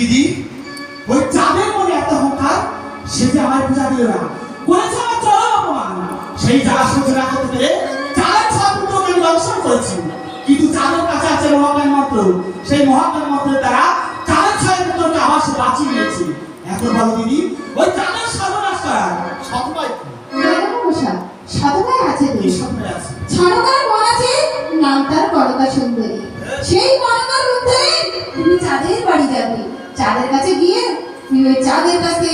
দিদি ওই চাঁদের মনে এত অহংকার, সে যে আমার পূজা দিল না, করেছে আমার চরম অপমান। সেই জ্বালা সহ্য না করতে পেরে চাঁদের ছয় পুত্রকে আমি দর্শন করেছি, কিন্তু চাঁদের কাছে আছে মহাকাল মন্ত্র। সেই মহাকাল মন্ত্রের দ্বারা চাঁদের ছয় পুত্রকে আবার সে বাঁচিয়ে নিয়েছে। এখন বলো দিদি, ওই চাঁদের সর্বনাশ করার সৎমাই সততায় আছে কি সৎমাই আছে? ছড়কার মন আছে, নাম তার কনকা সুন্দরী। সেই কনকার মধ্যে তুমি চাঁদের বাড়ি যাবে, চাঁদের কাছে গিয়ে তুমি ওই চাঁদের কাছে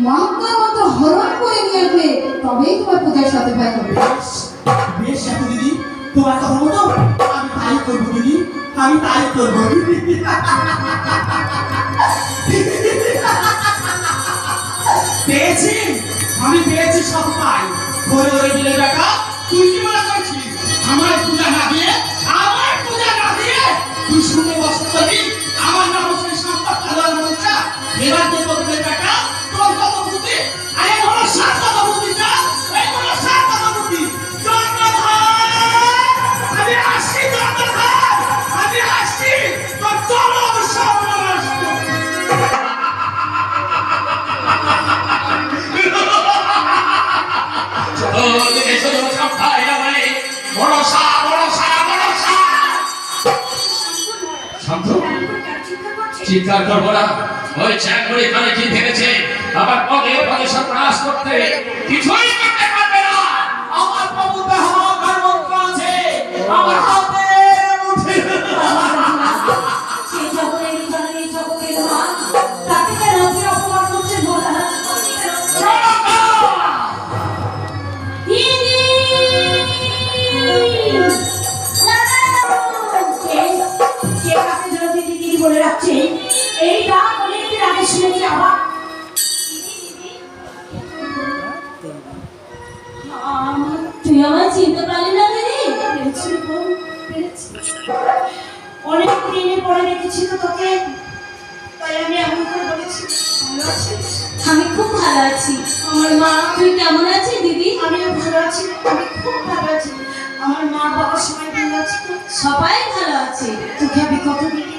মহাকাল মন্ত্র হরণ করে নিয়ে আসবে, তবেই তোমার পূজার সততায় হবে। বেশ আছে দিদি, তোমার কথা মতো আমি তাই করবো দিদি, আমি তাই করবো। পেয়েছি, আমি পেয়েছি সব পাই। করে ওই দিলে বেটা, তুই কি মনে করছিস আমার পূজা না দিয়ে, আমার পূজা না দিয়ে তুই শুনে বসে করবি? আমার নাম হচ্ছে সম্পদ খেলোয়াড় মনীষা। এবার দেখবো দিলে বেটা তোর কত বুদ্ধি, আরে বড় সাত কত বুদ্ধি, যা এই বড় সাত কত বুদ্ধি। আমি আসছি জন্মধার, আমি আসছি তোর চরম সর্বনাশ করতে। চিৎকার করবো না, ওই চ্যাংড়ি কানে কি ভেবেছে আবার পদে পদে সর্বনাশ করতে? কিছুই করতে পারবে না। আমার প্রভুতে হাহাকার মন্ত্র আছে, আমার হাতে মুঠি। সেই জগতের জননী জগতের মা, তাকে কেন আপনি অপমান করছেন বলা? বলে রাখছে এই ডাক অনেকদিন আগে শুনেছি। আবার তুই আমার চিনতে পারলি না দিদি? অনেক দিনের পরে দেখেছি তো তোকে, তাই আমি এমন করে বলেছি। আমি খুব ভালো আছি। আমার মা, তুই কেমন আছিস দিদি? আমিও ভালো আছি, আমি খুব ভালো আছি। আমার মা বাবা সবাই ভালো আছে তো? সবাই ভালো আছে। তোকে আমি কতদিন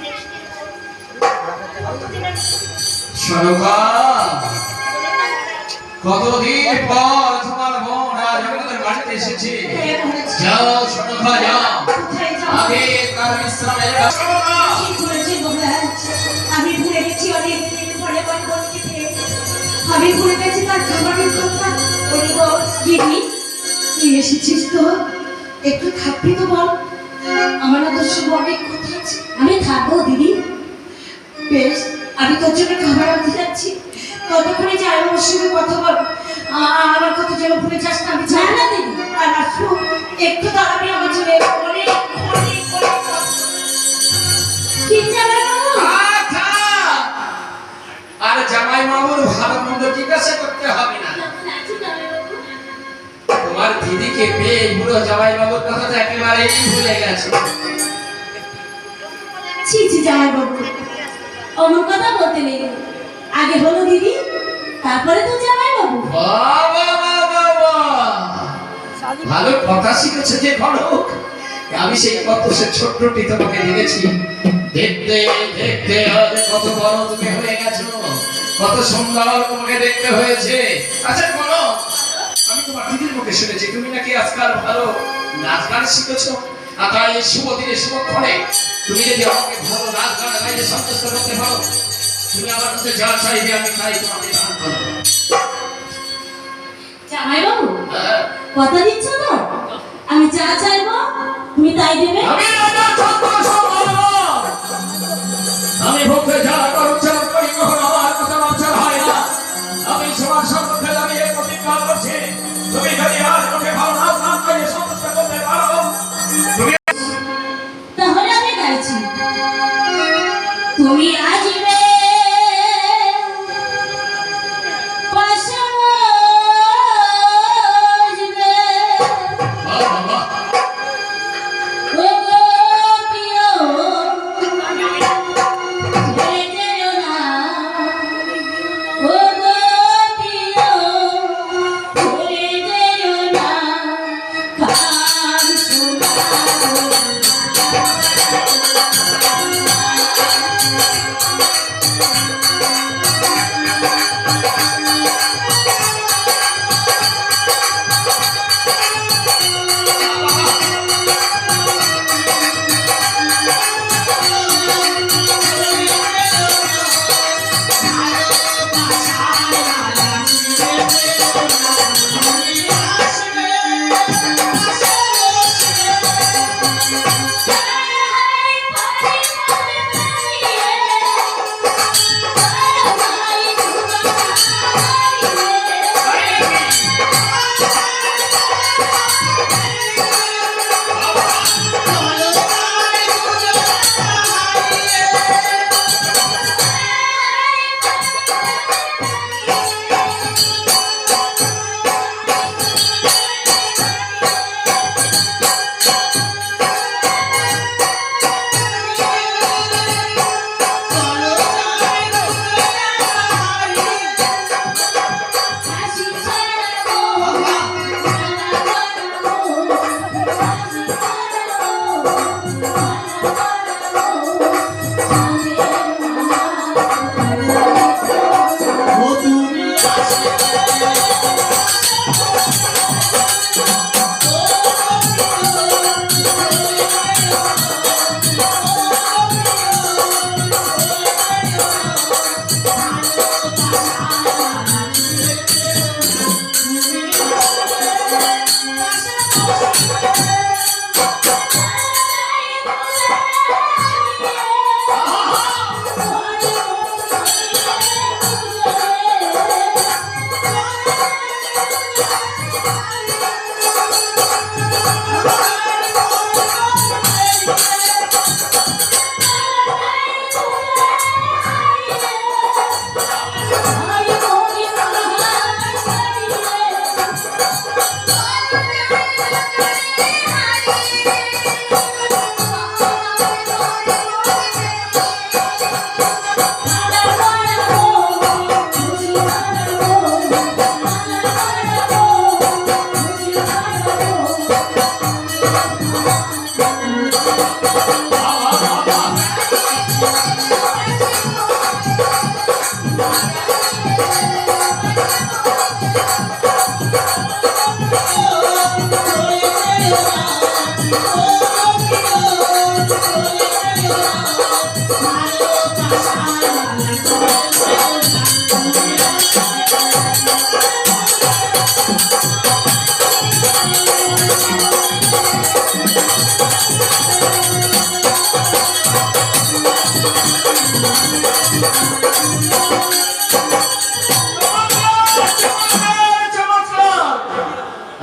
সরবা, কতদিন পর তোমার বোন আজ আমাদের বাড়িতে এসেছে। যাও সরবা, যাও আগে তার বিশ্রামে যাও। আমি ভুলে গেছি অনেক দিন পরে বলতে পেরেছি। আমি ভুলে গেছি তার খাবারের কথা। দিদি তুই এসেছিস তো, একটু থাকবি তো বল? আমার না তোর সঙ্গে অনেক কথা আছে। আমি থাকবো দিদি। বেশ, আমি তোর জন্য খাবার আনতে যাচ্ছি, ততক্ষণে যাই ওর সঙ্গে কথা বল। আমার কথা যেন ভুলে যাস না। আমি চাই না দিদি। আর আসবো একটু দাঁড়াবি আমার জন্য। অনেক অনেক কি যাবে আচ্ছা, আর জামাই মামুর ভালো মন্দ জিজ্ঞাসা করতে হবে না। তোমার দিদিকে পেয়ে বুড়ো জামাই বাবুর কথা তো একেবারেই ভুলে গেছে। ছি ছি জামাই বাবু, অমন কথা বলতে নেই। আগে হলো দিদি, তারপরে তো জামাই বাবু। বাবা বাবা বাবা, ভালো কথা শিখেছে যে ঘটক। আমি সেই কত সে ছোট্টটি তোমাকে দেখেছি। দেখতে দেখতে আজ কত বড় তুমি হয়ে গেছো, কত সুন্দর তোমাকে দেখতে হয়েছে। আচ্ছা বলো, আমি তোমার দিদির মুখে শুনেছি তুমি নাকি আজকাল ভালো নাচ গান শিখেছো। আর তাই এই শুভ দিনে শুভক্ষণে তুমি যদি আমাকে ভালো নাচ গান গাইতে সন্তুষ্ট করতে পারো, তুমি আমার কাছে যা চাইবে আমি তাই তোমাকে দান করবো। জামাই বাবু কথা দিচ্ছ তো? আমি যা চাইবো তুমি তাই দেবে? আমি রাজা চন্দ্র সম্রাট, আমি ভক্তে যা করুচ্চারণ করি কখনো আমার কথা বাঞ্ছার হয় না। আমি সবার সম্মুখে দাঁড়িয়ে প্রতিজ্ঞা করছি, তুমি যদি আজ আমাকে ভালো নাচ গান গাইতে সন্তুষ্ট করতে পারো, তুমি তাহলে আমি গাইছি। তুমি আসবে পাশে বসবে, বাবা ও গো প্রিয় ছেড়ে যেও না, ও গো প্রিয় ছেড়ে যেও না, কান শোনা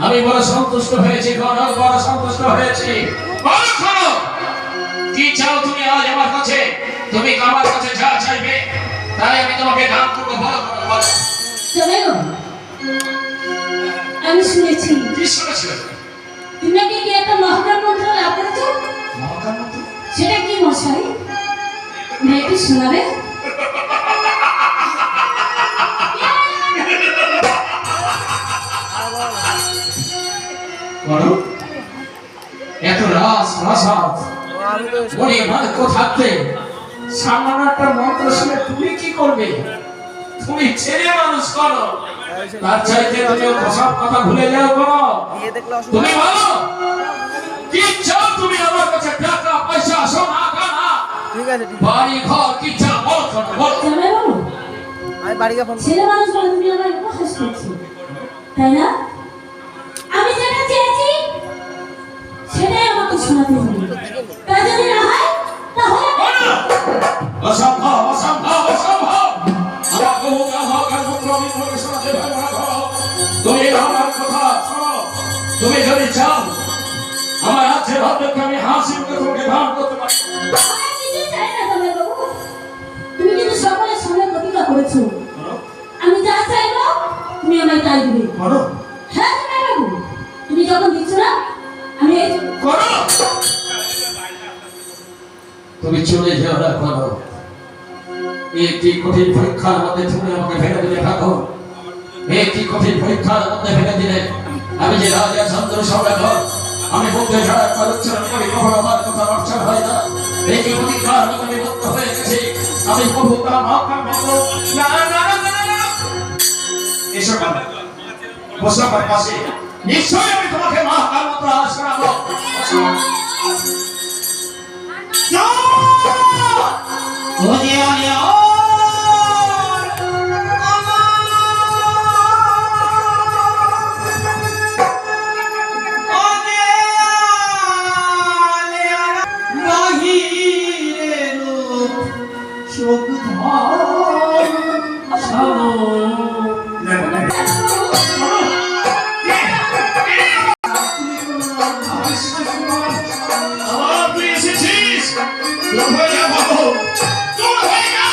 আমি বড় সন্তুষ্ট হয়েছি গণক, বড় সন্তুষ্ট হয়েছি। বলো গণক, কি চাও তুমি আজ আমার কাছে? তুমি আমার কাছে যা চাইবে তাই আমি তোমাকে দান করবো। বলো গণক, বলো। জামাইবাবু, আমি শুনেছি কি শুনেছ? তুমি নাকি কি একটা মহাকার মন্ত্র লাভ করেছো। মহাকার মন্ত্র? সেটা কি মশাই, মেয়েটি শোনাবে? বলো, এত রাস রাসাত মনে মার্গ থাকতে সামান্য একটা মন্ত্র শুনে তুমি কি করবে? তুমি ছেলে মানুষ করো, তার চাইতে তুমি সব কথা ভুলে যাও। করো তুমি বলো, কি চাও তুমি আমার কাছে? টাকা পয়সা সোনা দানা বাড়ি ঘর কি চাও? বলো শোনো, বলো। জামাইবাবু, ছেলে মানুষ বলে তুমি আমার উপহাস করছো, তাই না? আমি যেটা চেয়েছি সেটাই আমাকে শোনাতে হবে। তা যদি না হয় তাহলে বলো। অসম্ভব, অসম্ভব, অসম্ভব। আমাকে মহাকার মন্ত্র আমি তোমাকে শোনাতে পারবো না। করো, তুমি আমার কথা শোনো। তুমি যদি চাও আমার আছে ভাবকে আমি হাসি মুখে তোমাকে দান করতে পারি। আমি কিছু চাই না জামাইবাবু, তুমি কিন্তু সকলের সামনে প্রতিজ্ঞা করেছো আমি যা চাইবো তুমি আমায় তাই দিবে। করো হ্যাঁ জামাইবাবু, তুমি যখন দিচ্ছ না আমি এই করো। তুমি চলে যাও না। করো, একটি কঠিন পরীক্ষার মধ্যে তুমি আমাকে ফেলে দিলে। থাকো, একটি কঠিন পরীক্ষার মধ্যে ফেলে দিলে। আমি যে রাজা চন্দ্র সম্রাট, আমি বলতে ছাড়া উচ্চারণ করি, কখনো আমার কথা রক্ষণ হয় না। এই যে অধিকার আমি মুক্ত হয়ে গেছি, আমি প্রভু তার মহাকার মন্ত্র না না না না না। এসো বাবা, বসো আমার পাশে। নিশ্চয়ই আমি তোমাকে মহাকার মন্ত্র আজ শোনাবো। ওরে আলে ও তুই এসেছিস? হয়ে যা বাবু, তোর হয়ে যা।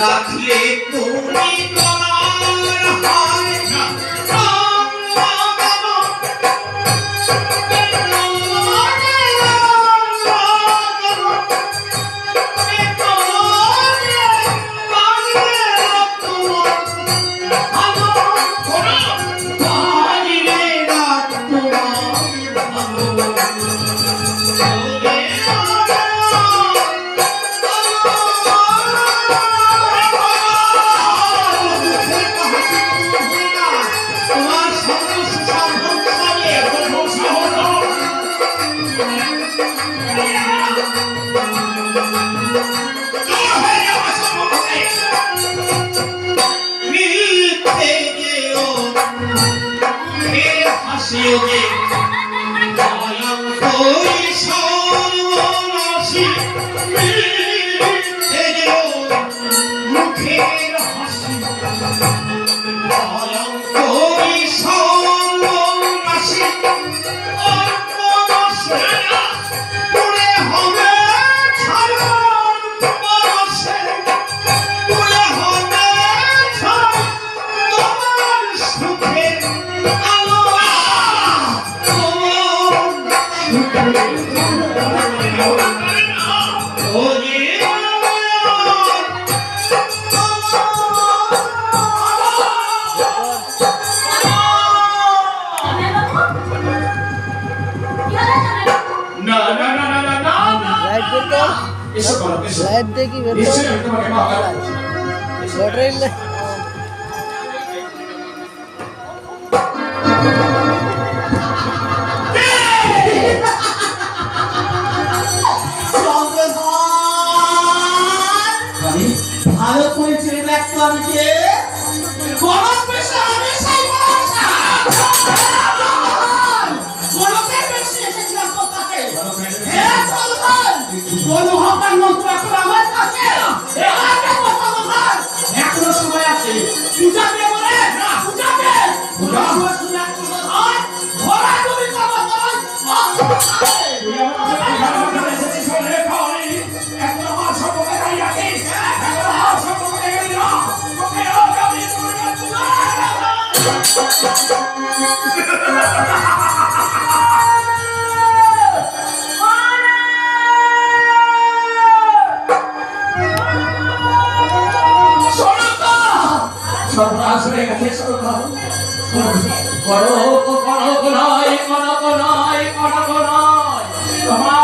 রাখলে তুমি তোমার হায় মিথ্যে যেও মুখের হাসিও যে ভয়ঙ্করী সর্বনাশী। মিথ্যে যেও মুখের হাসি ভয়ঙ্করী সর্বনাশী। অর্পণাশে পুড়ে হবে ছাড়ন তোমারসে, পুড়ে হবে ছাড়ন তোমার সুখের আলো। না না না না না না না, লাইট বের কর, এসো করো এসো। লাইট দেখি বের কর। নিশ্চয়ই আমি তোমাকে মাফ করব। Battery light. আমি ভালো করে চেনে রাখতো আমি কে গরম বেশি আমি সেই গরমের বেশি এসেছিলাম তোর কাছে। হে চলমান কোনো হকার মন্ত্র এখন আমার কাছে এলাকে কথা বলার এখনো সময় আছে। পূজা দে বলে না পূজা দে পূজা শুনে কথা হয় ঘোড়া তুমি কথা বল। তুই আমার কাছে এসেছিস বলে খাওয়ানি এখন আমার সম্পর্কে দাঁড়িয়ে আছিস। এখন আমার সম্পর্কে গেলি না তোকে আমি সর্বনাশ হয়ে গেছে। কনক নয় কনক নয় কনক নয়, তোমার